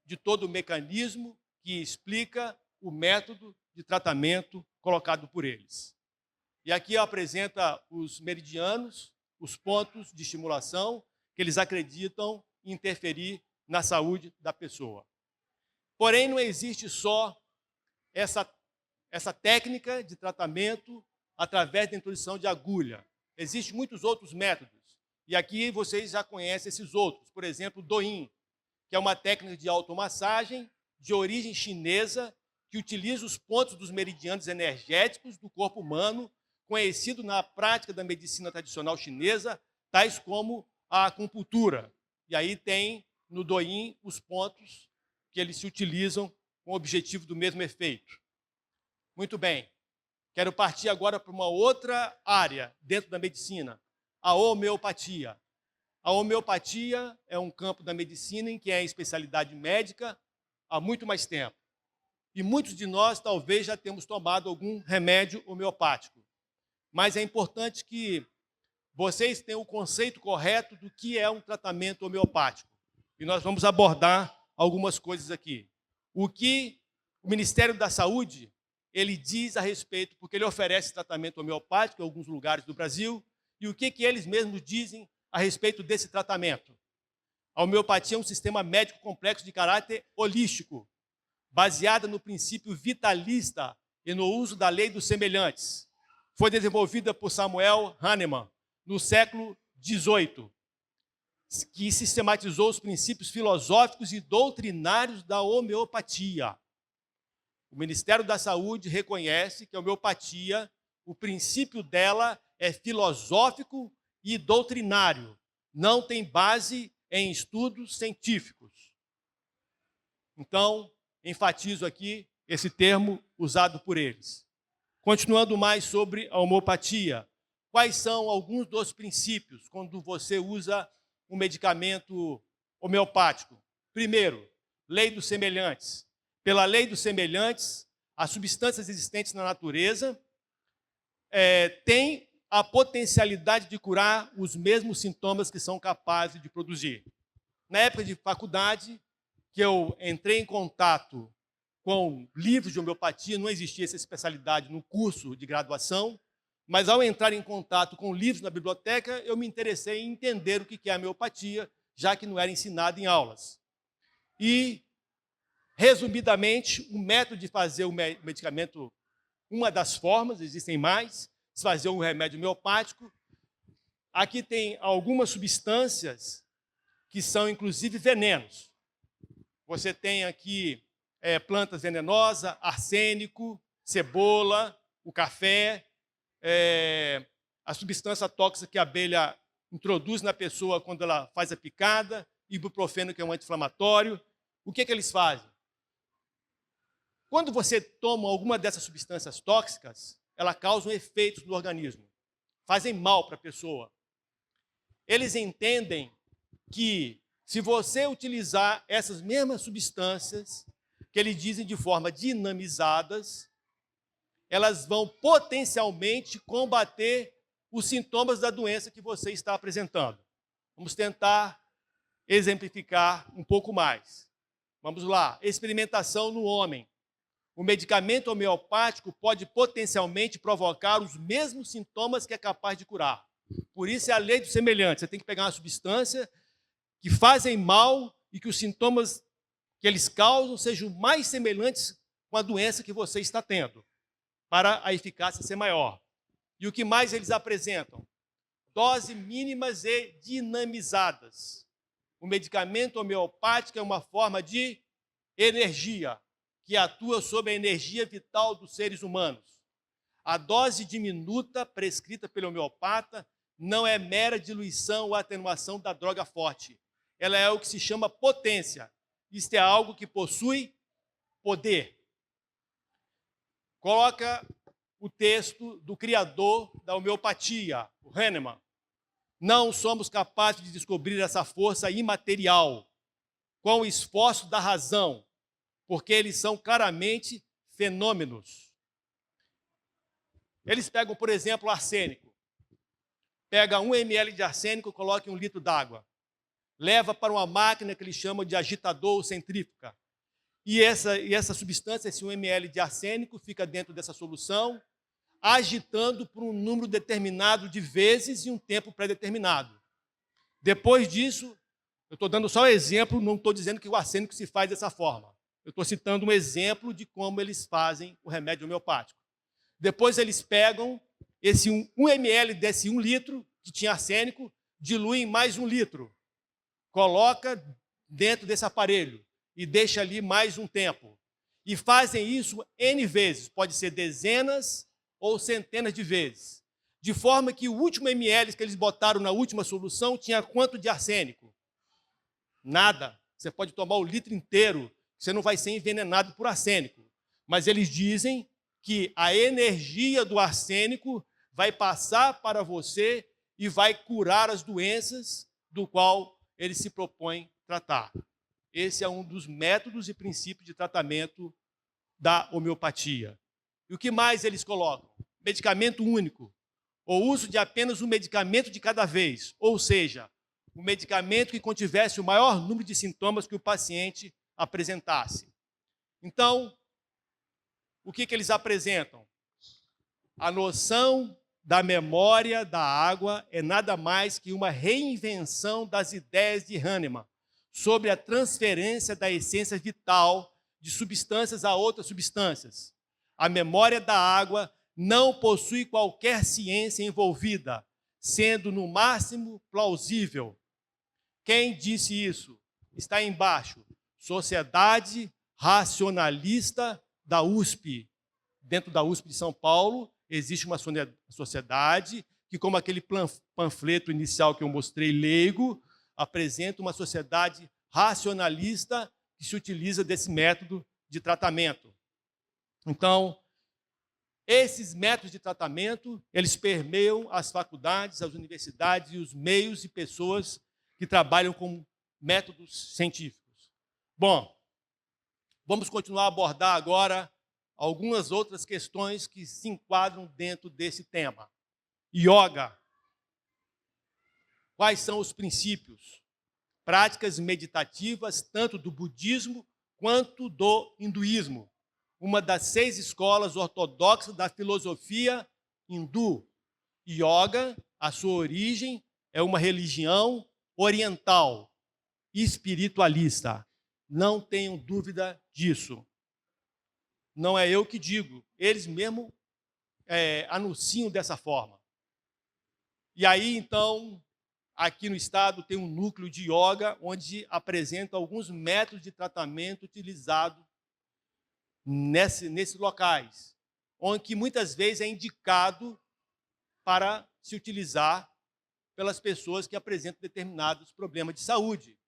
[SPEAKER 1] de todo o mecanismo que explica o método de tratamento colocado por eles. E aqui apresenta os meridianos, os pontos de estimulação que eles acreditam interferir na saúde da pessoa. Porém, não existe só essa técnica de tratamento através da introdução de agulha. Existem muitos outros métodos. E aqui vocês já conhecem esses outros. Por exemplo, o Douyin, que é uma técnica de automassagem de origem chinesa que utiliza os pontos dos meridianos energéticos do corpo humano, conhecido na prática da medicina tradicional chinesa, tais como a acupuntura. E aí tem no Douyin os pontos que eles se utilizam com o objetivo do mesmo efeito. Muito bem. Quero partir agora para uma outra área dentro da medicina, a homeopatia. A homeopatia é um campo da medicina em que é especialidade médica há muito mais tempo. E muitos de nós talvez já temos tomado algum remédio homeopático. Mas é importante que vocês tenham o conceito correto do que é um tratamento homeopático. E nós vamos abordar algumas coisas aqui. O que o Ministério da Saúde ele diz a respeito, porque ele oferece tratamento homeopático em alguns lugares do Brasil, e o que eles mesmos dizem a respeito desse tratamento. A homeopatia é um sistema médico complexo de caráter holístico, baseada no princípio vitalista e no uso da lei dos semelhantes. Foi desenvolvida por Samuel Hahnemann no século XVIII, que sistematizou os princípios filosóficos e doutrinários da homeopatia. O Ministério da Saúde reconhece que a homeopatia, o princípio dela é filosófico e doutrinário, não tem base em estudos científicos. Então, enfatizo aqui esse termo usado por eles. Continuando mais sobre a homeopatia, quais são alguns dos princípios quando você usa um medicamento homeopático? Primeiro, lei dos semelhantes. Pela lei dos semelhantes, as substâncias existentes na natureza têm a potencialidade de curar os mesmos sintomas que são capazes de produzir. Na época de faculdade, que eu entrei em contato com livros de homeopatia, não existia essa especialidade no curso de graduação, mas ao entrar em contato com livros na biblioteca, eu me interessei em entender o que é a homeopatia, já que não era ensinado em aulas. E, resumidamente, o método de fazer o medicamento, uma das formas, existem mais, de fazer um remédio homeopático. Aqui tem algumas substâncias que são inclusive venenos. Você tem aqui plantas venenosas, arsênico, cebola, o café, a substância tóxica que a abelha introduz na pessoa quando ela faz a picada, ibuprofeno, que é um anti-inflamatório. O que eles fazem? Quando você toma alguma dessas substâncias tóxicas, ela causa efeitos no organismo, fazem mal para a pessoa. Eles entendem que, se você utilizar essas mesmas substâncias, que eles dizem de forma dinamizadas, elas vão potencialmente combater os sintomas da doença que você está apresentando. Vamos tentar exemplificar um pouco mais. Vamos lá, experimentação no homem. O medicamento homeopático pode potencialmente provocar os mesmos sintomas que é capaz de curar. Por isso é a lei do semelhante. Você tem que pegar uma substância que fazem mal e que os sintomas que eles causam sejam mais semelhantes com a doença que você está tendo, para a eficácia ser maior. E o que mais eles apresentam? Doses mínimas e dinamizadas. O medicamento homeopático é uma forma de energia, que atua sobre a energia vital dos seres humanos. A dose diminuta prescrita pelo homeopata não é mera diluição ou atenuação da droga forte. Ela é o que se chama potência. Isto é algo que possui poder. Coloca o texto do criador da homeopatia, o Hahnemann. Não somos capazes de descobrir essa força imaterial com o esforço da razão, porque eles são claramente fenômenos. Eles pegam, por exemplo, o arsênico. Pega 1 ml de arsênico, coloca em 1 litro d'água. Leva para uma máquina que eles chamam de agitador ou centrífuga. E essa substância, esse 1 ml de arsênico, fica dentro dessa solução, agitando por um número determinado de vezes e um tempo pré-determinado. Depois disso, eu estou dando só um exemplo, não estou dizendo que o arsênico se faz dessa forma. Eu estou citando um exemplo de como eles fazem o remédio homeopático. Depois eles pegam esse 1 ml desse 1 litro que tinha arsênico, diluem em mais 1 litro, coloca dentro desse aparelho e deixa ali mais um tempo. E fazem isso N vezes, pode ser dezenas ou centenas de vezes. De forma que o último ml que eles botaram na última solução tinha quanto de arsênico? Nada. Você pode tomar o litro inteiro, você não vai ser envenenado por arsênico. Mas eles dizem que a energia do arsênico vai passar para você e vai curar as doenças do qual ele se propõe tratar. Esse é um dos métodos e princípios de tratamento da homeopatia. E o que mais eles colocam? Medicamento único, ou uso de apenas um medicamento de cada vez, ou seja, um medicamento que contivesse o maior número de sintomas que o paciente apresentasse. Então, o que eles apresentam? A noção da memória da água é nada mais que uma reinvenção das ideias de Hahnemann sobre a transferência da essência vital de substâncias a outras substâncias. A memória da água não possui qualquer ciência envolvida, sendo no máximo plausível. Quem disse isso? Está embaixo. Sociedade Racionalista da USP. Dentro da USP de São Paulo, existe uma sociedade que, como aquele panfleto inicial que eu mostrei, leigo, apresenta uma sociedade racionalista que se utiliza desse método de tratamento. Então, esses métodos de tratamento, eles permeiam as faculdades, as universidades e os meios e pessoas que trabalham com métodos científicos. Bom, vamos continuar a abordar agora algumas outras questões que se enquadram dentro desse tema. Yoga. Quais são os princípios? Práticas meditativas, tanto do budismo quanto do hinduísmo. Uma das 6 escolas ortodoxas da filosofia hindu. Yoga, a sua origem, é uma religião oriental, espiritualista. Não tenham dúvida disso. Não é eu que digo, eles mesmos anunciam dessa forma. E aí, então, aqui no estado tem um núcleo de yoga, onde apresenta alguns métodos de tratamento utilizados nesses locais, onde muitas vezes é indicado para se utilizar pelas pessoas que apresentam determinados problemas de saúde.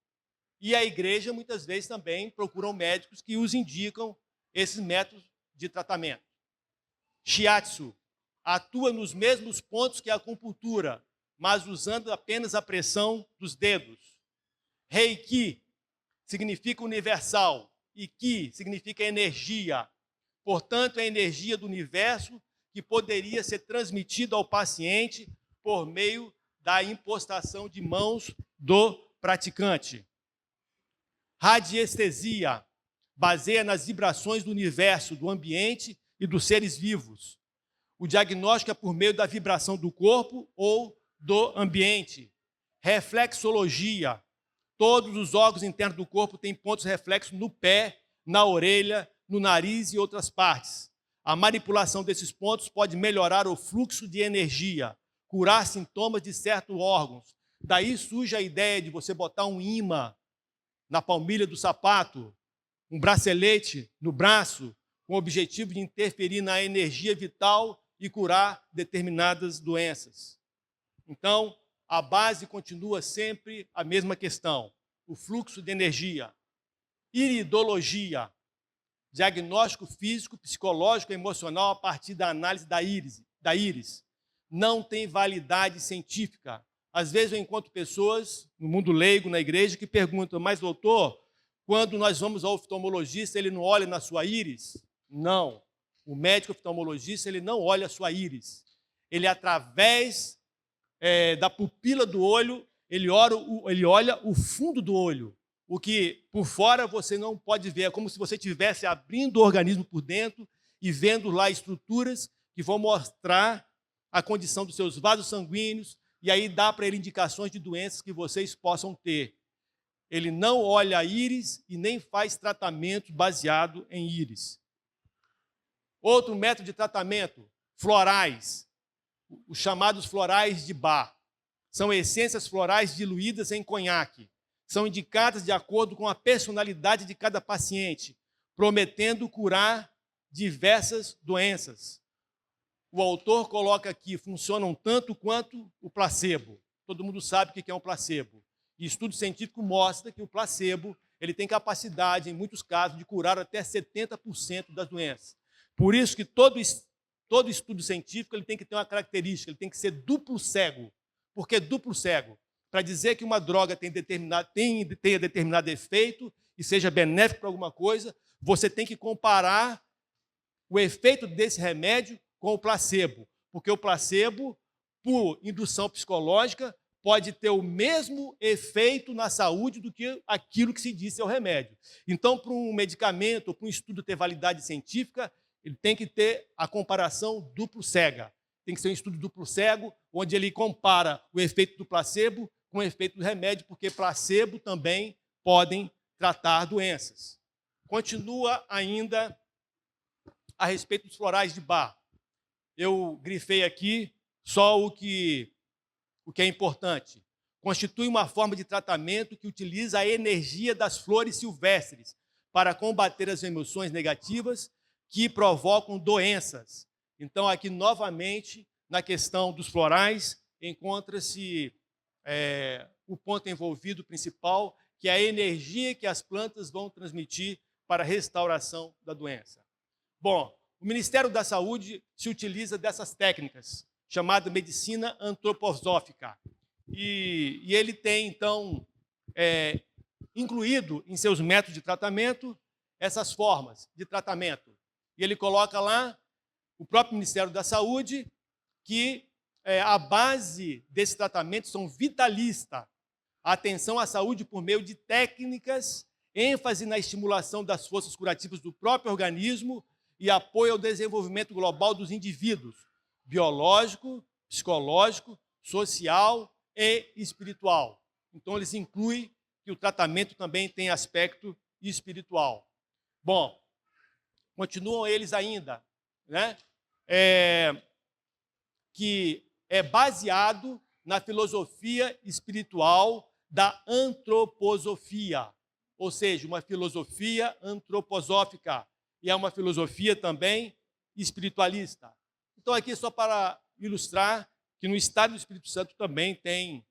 [SPEAKER 1] E a igreja, muitas vezes, também procuram médicos que os indicam esses métodos de tratamento. Shiatsu atua nos mesmos pontos que a acupuntura, mas usando apenas a pressão dos dedos. Reiki significa universal e Ki significa energia. Portanto, é a energia do universo que poderia ser transmitida ao paciente por meio da impostação de mãos do praticante. Radiestesia baseia nas vibrações do universo, do ambiente e dos seres vivos. O diagnóstico é por meio da vibração do corpo ou do ambiente. Reflexologia. Todos os órgãos internos do corpo têm pontos reflexos no pé, na orelha, no nariz e outras partes. A manipulação desses pontos pode melhorar o fluxo de energia, curar sintomas de certos órgãos. Daí surge a ideia de você botar um ímã na palmilha do sapato, um bracelete no braço, com o objetivo de interferir na energia vital e curar determinadas doenças. Então, a base continua sempre a mesma questão, o fluxo de energia. Iridologia, diagnóstico físico, psicológico e emocional a partir da análise da íris. Não tem validade científica. Às vezes eu encontro pessoas no mundo leigo, na igreja, que perguntam, mas doutor, quando nós vamos ao oftalmologista, ele não olha na sua íris? Não. O médico oftalmologista, ele não olha a sua íris. Ele, através da pupila do olho, ele olha o fundo do olho. O que por fora você não pode ver. É como se você estivesse abrindo o organismo por dentro e vendo lá estruturas que vão mostrar a condição dos seus vasos sanguíneos, e aí dá para ele indicações de doenças que vocês possam ter. Ele não olha a íris e nem faz tratamento baseado em íris. Outro método de tratamento, florais, os chamados florais de Bach. São essências florais diluídas em conhaque. São indicadas de acordo com a personalidade de cada paciente, prometendo curar diversas doenças. O autor coloca aqui, funcionam tanto quanto o placebo. Todo mundo sabe o que é um placebo. E estudo científico mostra que o placebo ele tem capacidade, em muitos casos, de curar até 70% das doenças. Por isso que todo estudo científico ele tem que ter uma característica, ele tem que ser duplo cego. Por que duplo cego? Para dizer que uma droga tenha determinado efeito e seja benéfico para alguma coisa, você tem que comparar o efeito desse remédio com o placebo, porque o placebo, por indução psicológica, pode ter o mesmo efeito na saúde do que aquilo que se diz ser o remédio. Então, para um medicamento, para um estudo ter validade científica, ele tem que ter a comparação duplo cega. Tem que ser um estudo duplo cego, onde ele compara o efeito do placebo com o efeito do remédio, porque placebo também podem tratar doenças. Continua ainda a respeito dos florais de Bach. Eu grifei aqui só o que é importante. Constitui uma forma de tratamento que utiliza a energia das flores silvestres para combater as emoções negativas que provocam doenças. Então, aqui, novamente, na questão dos florais, encontra-se o ponto envolvido principal, que é a energia que as plantas vão transmitir para a restauração da doença. Bom, o Ministério da Saúde se utiliza dessas técnicas, chamada medicina antroposófica. E ele tem, então, incluído em seus métodos de tratamento essas formas de tratamento. E ele coloca lá, o próprio Ministério da Saúde, que a base desse tratamento são vitalista, a atenção à saúde por meio de técnicas, ênfase na estimulação das forças curativas do próprio organismo e apoio ao desenvolvimento global dos indivíduos, biológico, psicológico, social e espiritual. Então, eles incluem que o tratamento também tem aspecto espiritual. Bom, continuam eles ainda, né? Que é baseado na filosofia espiritual da antroposofia, ou seja, uma filosofia antroposófica, e é uma filosofia também espiritualista. Então, aqui só para ilustrar que no estado do Espírito Santo também tem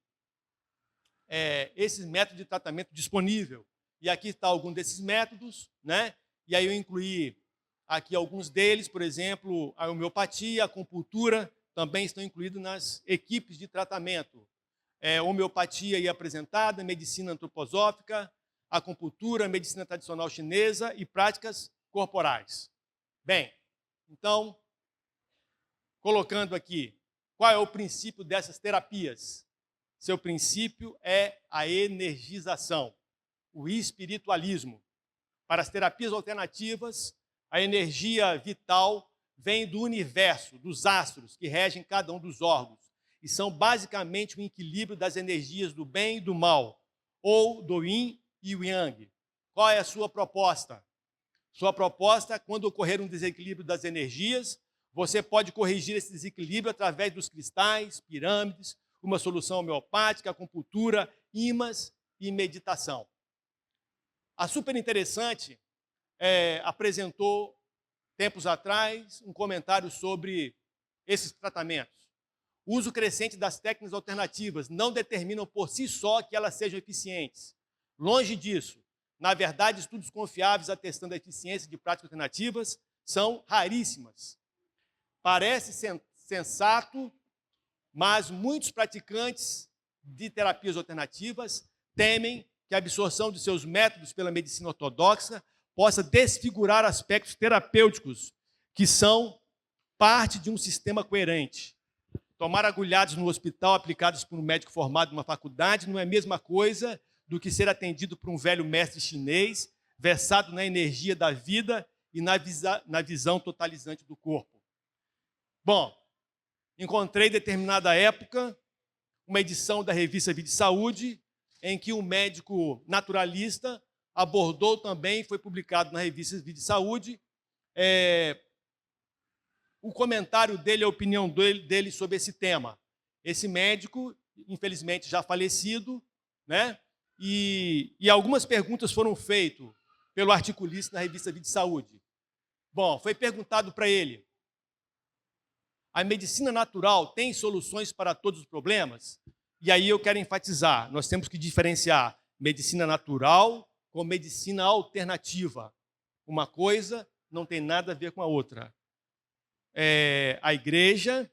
[SPEAKER 1] esses métodos de tratamento disponível. E aqui está algum desses métodos, né? E aí eu incluí aqui alguns deles, por exemplo, a homeopatia, a acupuntura, também estão incluídos nas equipes de tratamento. Homeopatia aí apresentada, medicina antroposófica, acupuntura, medicina tradicional chinesa e práticas corporais. Bem, então, colocando aqui, qual é o princípio dessas terapias? Seu princípio é a energização, o espiritualismo. Para as terapias alternativas, a energia vital vem do universo, dos astros que regem cada um dos órgãos, e são basicamente um equilíbrio das energias do bem e do mal, ou do yin e o yang. Qual é a sua proposta? Sua proposta, quando ocorrer um desequilíbrio das energias, você pode corrigir esse desequilíbrio através dos cristais, pirâmides, uma solução homeopática, acupuntura, ímãs e meditação. A Super Interessante apresentou, tempos atrás, um comentário sobre esses tratamentos. O uso crescente das técnicas alternativas não determinam por si só que elas sejam eficientes. Longe disso. Na verdade, estudos confiáveis atestando a eficiência de práticas alternativas são raríssimas. Parece sensato, mas muitos praticantes de terapias alternativas temem que a absorção de seus métodos pela medicina ortodoxa possa desfigurar aspectos terapêuticos que são parte de um sistema coerente. Tomar agulhados no hospital aplicados por um médico formado numa faculdade não é a mesma coisa do que ser atendido por um velho mestre chinês, versado na energia da vida e na visão totalizante do corpo. Bom, encontrei em determinada época uma edição da revista Vida e Saúde, em que um médico naturalista abordou também, foi publicado na revista Vida e Saúde, o comentário dele, a opinião dele sobre esse tema. Esse médico, infelizmente já falecido, né? E algumas perguntas foram feitas pelo articulista na revista Vida e Saúde. Bom, foi perguntado para ele: a medicina natural tem soluções para todos os problemas? E aí eu quero enfatizar, nós temos que diferenciar medicina natural com medicina alternativa. Uma coisa não tem nada a ver com a outra. A igreja,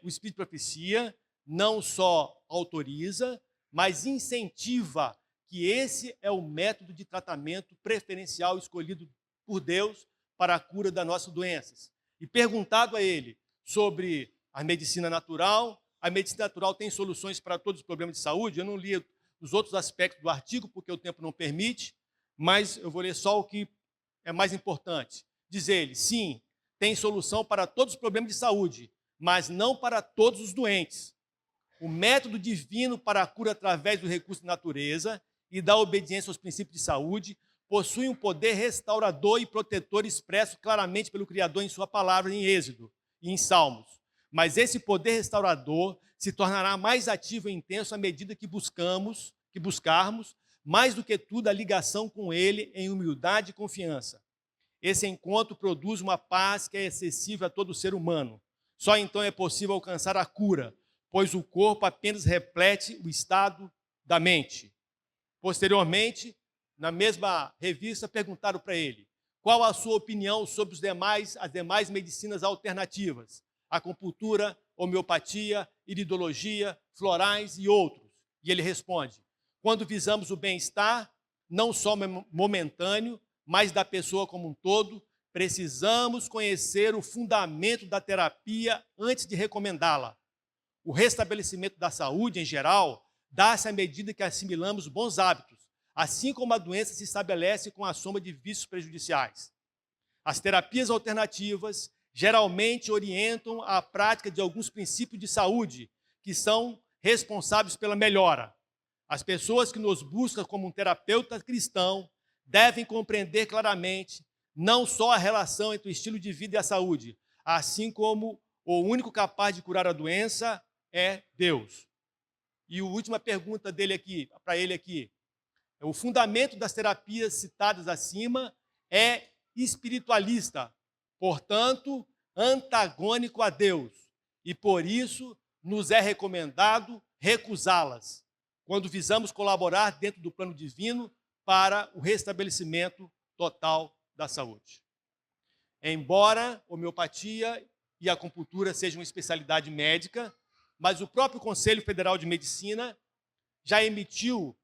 [SPEAKER 1] o Espírito de Profecia, não só autoriza, mas incentiva que esse é o método de tratamento preferencial escolhido por Deus para a cura das nossas doenças. E perguntado a ele sobre a medicina natural tem soluções para todos os problemas de saúde. Eu não li os outros aspectos do artigo, porque o tempo não permite, mas eu vou ler só o que é mais importante. Diz ele: sim, tem solução para todos os problemas de saúde, mas não para todos os doentes. O método divino para a cura através do recurso da natureza e da obediência aos princípios de saúde possui um poder restaurador e protetor expresso claramente pelo Criador em sua palavra em Êxodo e em Salmos. Mas esse poder restaurador se tornará mais ativo e intenso à medida que buscarmos, mais do que tudo, a ligação com Ele em humildade e confiança. Esse encontro produz uma paz que é acessível a todo ser humano. Só então é possível alcançar a cura, pois o corpo apenas reflete o estado da mente. Posteriormente, na mesma revista, perguntaram para ele qual a sua opinião sobre as demais medicinas alternativas, acupuntura, homeopatia, iridologia, florais e outros. E ele responde: quando visamos o bem-estar, não só momentâneo, mas da pessoa como um todo, precisamos conhecer o fundamento da terapia antes de recomendá-la. O restabelecimento da saúde, em geral, dá-se à medida que assimilamos bons hábitos, assim como a doença se estabelece com a soma de vícios prejudiciais. As terapias alternativas geralmente orientam a prática de alguns princípios de saúde que são responsáveis pela melhora. As pessoas que nos buscam como um terapeuta cristão devem compreender claramente não só a relação entre o estilo de vida e a saúde, assim como o único capaz de curar a doença é Deus. E a última pergunta dele aqui, para ele aqui, o fundamento das terapias citadas acima é espiritualista, portanto, antagônico a Deus, e por isso nos é recomendado recusá-las, quando visamos colaborar dentro do plano divino para o restabelecimento total da saúde. Embora a homeopatia e a acupuntura sejam uma especialidade médica, mas o próprio Conselho Federal de Medicina já emitiu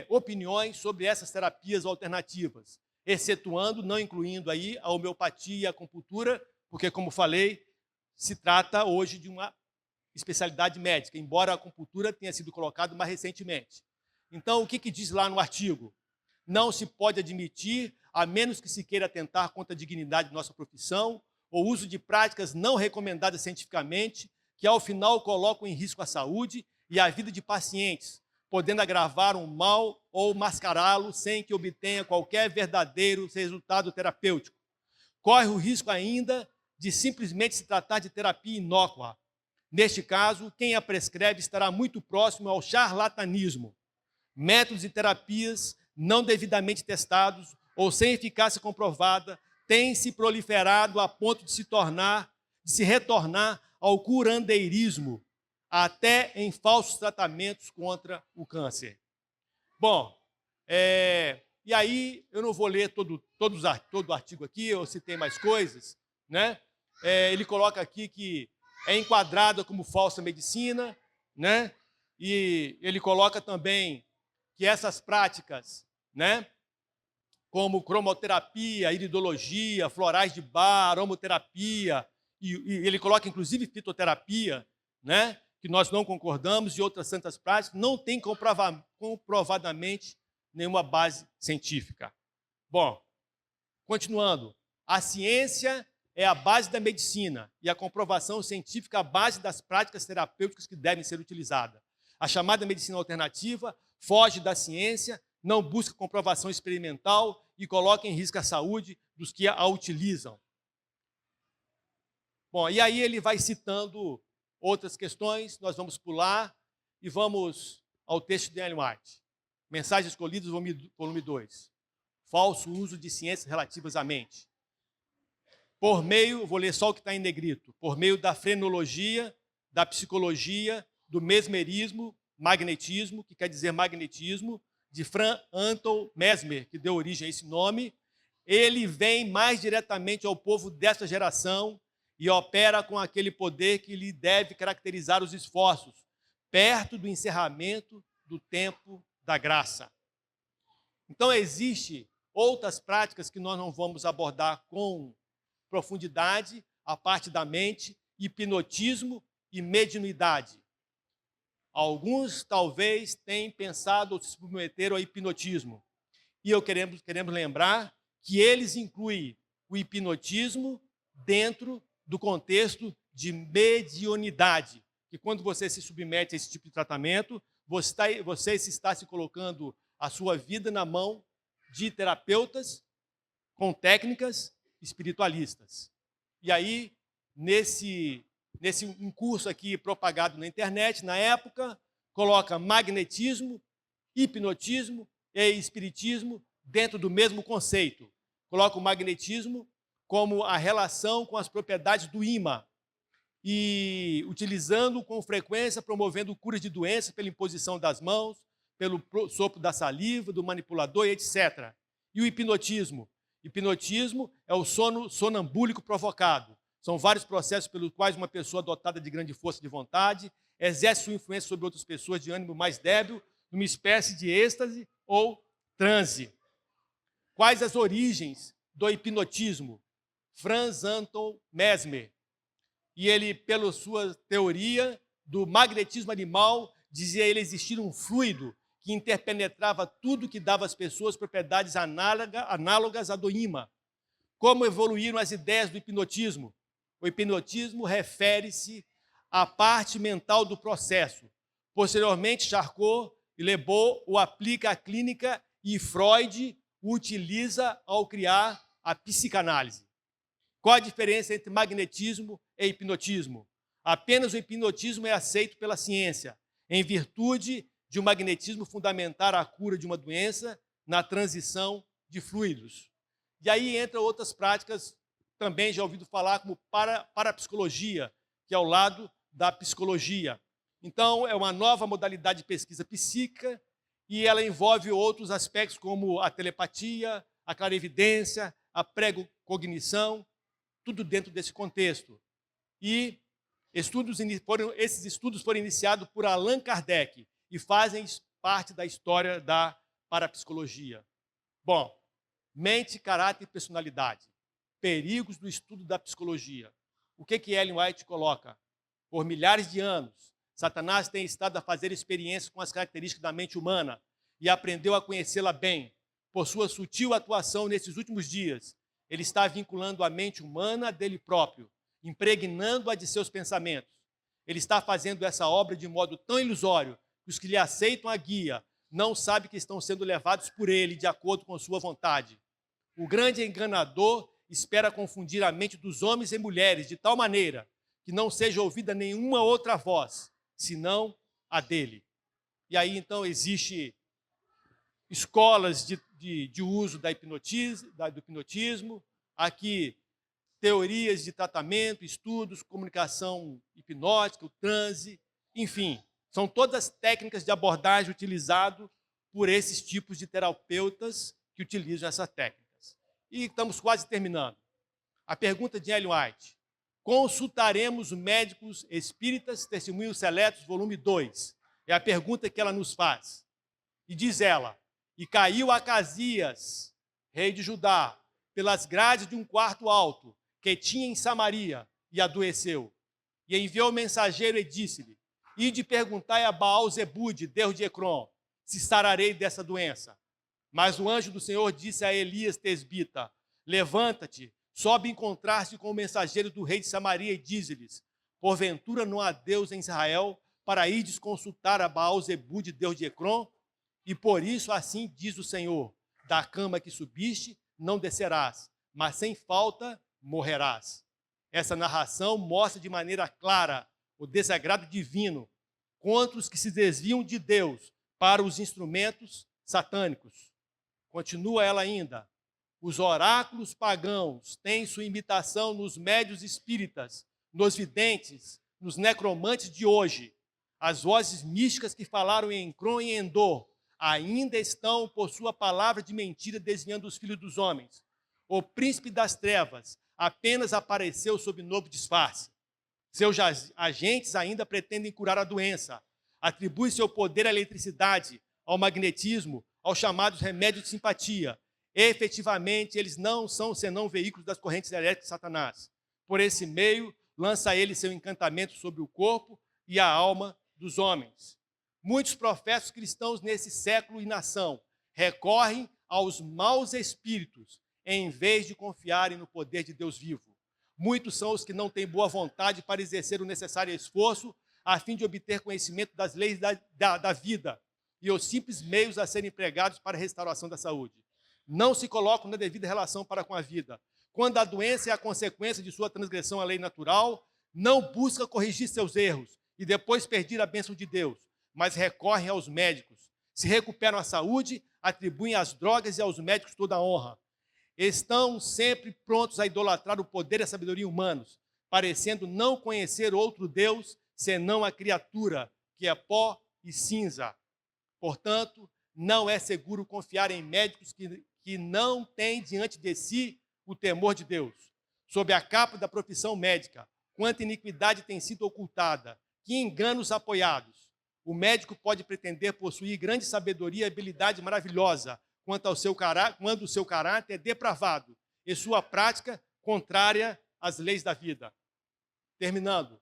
[SPEAKER 1] opiniões sobre essas terapias alternativas, excetuando, não incluindo aí a homeopatia e a acupuntura, porque, como falei, se trata hoje de uma especialidade médica, embora a acupuntura tenha sido colocada mais recentemente. Então, o que diz lá no artigo? Não se pode admitir, a menos que se queira atentar contra a dignidade de nossa profissão, o uso de práticas não recomendadas cientificamente, que ao final colocam em risco a saúde e a vida de pacientes, podendo agravar um mal ou mascará-lo sem que obtenha qualquer verdadeiro resultado terapêutico. Corre o risco ainda de simplesmente se tratar de terapia inócua. Neste caso, quem a prescreve estará muito próximo ao charlatanismo. Métodos e terapias não devidamente testados ou sem eficácia comprovada têm se proliferado a ponto de se retornar ao curandeirismo, até em falsos tratamentos contra o câncer. Bom, e aí eu não vou ler todo o artigo aqui, eu citei mais coisas, né? Ele coloca aqui que é enquadrada como falsa medicina, né? E ele coloca também que essas práticas, né, como cromoterapia, iridologia, florais de Bach, aromoterapia, e ele coloca inclusive fitoterapia, né, que nós não concordamos, e outras tantas práticas, não tem comprovadamente nenhuma base científica. Bom, continuando, a ciência é a base da medicina e a comprovação científica a base das práticas terapêuticas que devem ser utilizadas. A chamada medicina alternativa foge da ciência, não busca comprovação experimental e coloca em risco a saúde dos que a utilizam. Bom, e aí ele vai citando outras questões, nós vamos pular e vamos ao texto de Ellen White. Mensagens Escolhidas, volume 2. Falso uso de ciências relativas à mente. Por meio, vou ler só o que está em negrito, por meio da frenologia, da psicologia, do mesmerismo, magnetismo, que quer dizer magnetismo, de Frank Anton Mesmer, que deu origem a esse nome, ele vem mais diretamente ao povo desta geração e opera com aquele poder que lhe deve caracterizar os esforços, perto do encerramento do tempo da graça. Então, existem outras práticas que nós não vamos abordar com profundidade, a parte da mente, hipnotismo e mediunidade. Alguns, talvez, tenham pensado ou se submeteram ao hipnotismo. E queremos lembrar que eles incluem o hipnotismo dentro do contexto de mediunidade, que quando você se submete a esse tipo de tratamento, você está se colocando a sua vida na mão de terapeutas com técnicas espiritualistas. E aí, nesse curso aqui propagado na internet, na época, coloca magnetismo, hipnotismo e espiritismo dentro do mesmo conceito. Coloca o magnetismo como a relação com as propriedades do ímã e utilizando com frequência, promovendo curas de doenças pela imposição das mãos, pelo sopro da saliva, do manipulador e etc. E o hipnotismo? Hipnotismo é o sono sonambúlico provocado. São vários processos pelos quais uma pessoa dotada de grande força de vontade exerce sua influência sobre outras pessoas de ânimo mais débil, numa espécie de êxtase ou transe. Quais as origens do hipnotismo? Franz Anton Mesmer. E ele, pela sua teoria do magnetismo animal, dizia ele existir um fluido que interpenetrava tudo que dava às pessoas propriedades análogas à do ímã. Como evoluíram as ideias do hipnotismo? O hipnotismo refere-se à parte mental do processo. Posteriormente, Charcot e Lebeau o aplica à clínica e Freud o utiliza ao criar a psicanálise. Qual a diferença entre magnetismo e hipnotismo? Apenas o hipnotismo é aceito pela ciência, em virtude de o magnetismo fundamentar a cura de uma doença na transição de fluidos. E aí entram outras práticas, também já ouvido falar, como parapsicologia, que é ao lado da psicologia. Então, é uma nova modalidade de pesquisa psíquica e ela envolve outros aspectos como a telepatia, a clarividência, a precognição, tudo dentro desse contexto. E esses estudos foram iniciados por Allan Kardec e fazem parte da história da parapsicologia. Bom, mente, caráter e personalidade. Perigos do estudo da psicologia. O que Ellen White coloca? Por milhares de anos, Satanás tem estado a fazer experiências com as características da mente humana e aprendeu a conhecê-la bem. Por sua sutil atuação nesses últimos dias, ele está vinculando a mente humana a dele próprio, impregnando-a de seus pensamentos. Ele está fazendo essa obra de modo tão ilusório que os que lhe aceitam a guia não sabem que estão sendo levados por ele de acordo com sua vontade. O grande enganador espera confundir a mente dos homens e mulheres de tal maneira que não seja ouvida nenhuma outra voz, senão a dele. E aí, então, existe escolas de uso do hipnotismo, aqui teorias de tratamento, estudos, comunicação hipnótica, o transe, enfim, são todas técnicas de abordagem utilizadas por esses tipos de terapeutas que utilizam essas técnicas. E estamos quase terminando. A pergunta de Ellen White: consultaremos médicos espíritas, Testemunhos Seletos, volume 2. É a pergunta que ela nos faz. E diz ela: e caiu Acasias, rei de Judá, pelas grades de um quarto alto, que tinha em Samaria, e adoeceu. E enviou mensageiro e disse-lhe: ide perguntai a Baal-Zebude, deus de Ecrom, se sararei dessa doença. Mas o anjo do Senhor disse a Elias tesbita: levanta-te, sobe encontrar-se com o mensageiro do rei de Samaria e diz-lhes: porventura não há Deus em Israel para ides consultar a Baal-Zebude, deus de Ecrom? E por isso assim diz o Senhor: da cama que subiste não descerás, mas sem falta morrerás. Essa narração mostra de maneira clara o desagrado divino contra os que se desviam de Deus para os instrumentos satânicos. Continua ela ainda: os oráculos pagãos têm sua imitação nos médiuns espíritas, nos videntes, nos necromantes de hoje. As vozes místicas que falaram em Ecrom e Endor ainda estão, por sua palavra de mentira, desviando os filhos dos homens. O príncipe das trevas apenas apareceu sob novo disfarce. Seus agentes ainda pretendem curar a doença. Atribui seu poder à eletricidade, ao magnetismo, aos chamados remédios de simpatia. Efetivamente, eles não são senão veículos das correntes elétricas de Satanás. Por esse meio, lança ele seu encantamento sobre o corpo e a alma dos homens. Muitos profetas cristãos nesse século e nação recorrem aos maus espíritos em vez de confiarem no poder de Deus vivo. Muitos são os que não têm boa vontade para exercer o necessário esforço a fim de obter conhecimento das leis da vida e os simples meios a serem empregados para a restauração da saúde. Não se colocam na devida relação para com a vida. Quando a doença é a consequência de sua transgressão à lei natural, não busca corrigir seus erros e depois perder a bênção de Deus, mas recorrem aos médicos. Se recuperam a saúde, atribuem às drogas e aos médicos toda a honra. Estão sempre prontos a idolatrar o poder e a sabedoria humanos, parecendo não conhecer outro Deus senão a criatura, que é pó e cinza. Portanto, não é seguro confiar em médicos que não têm diante de si o temor de Deus. Sob a capa da profissão médica, quanta iniquidade tem sido ocultada, que enganos apoiados. O médico pode pretender possuir grande sabedoria e habilidade maravilhosa, quando o seu caráter é depravado e sua prática contrária às leis da vida. Terminando,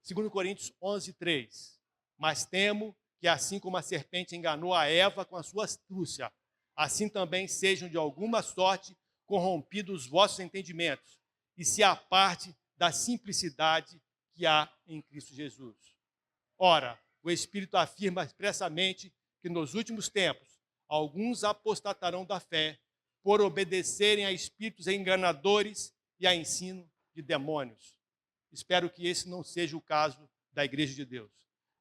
[SPEAKER 1] 2 Coríntios 11:3. Mas temo que assim como a serpente enganou a Eva com a sua astúcia, assim também sejam de alguma sorte corrompidos os vossos entendimentos e se aparte da simplicidade que há em Cristo Jesus. Ora, o Espírito afirma expressamente que nos últimos tempos alguns apostatarão da fé por obedecerem a espíritos enganadores e a ensino de demônios. Espero que esse não seja o caso da Igreja de Deus.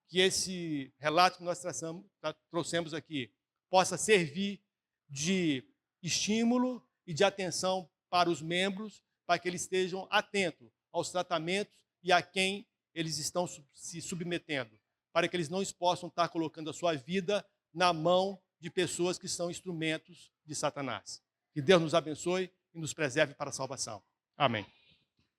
[SPEAKER 1] Que esse relato que nós trouxemos aqui possa servir de estímulo e de atenção para os membros, para que eles estejam atentos aos tratamentos e a quem eles estão se submetendo, para que eles não possam estar colocando a sua vida na mão de pessoas que são instrumentos de Satanás. Que Deus nos abençoe e nos preserve para a salvação. Amém.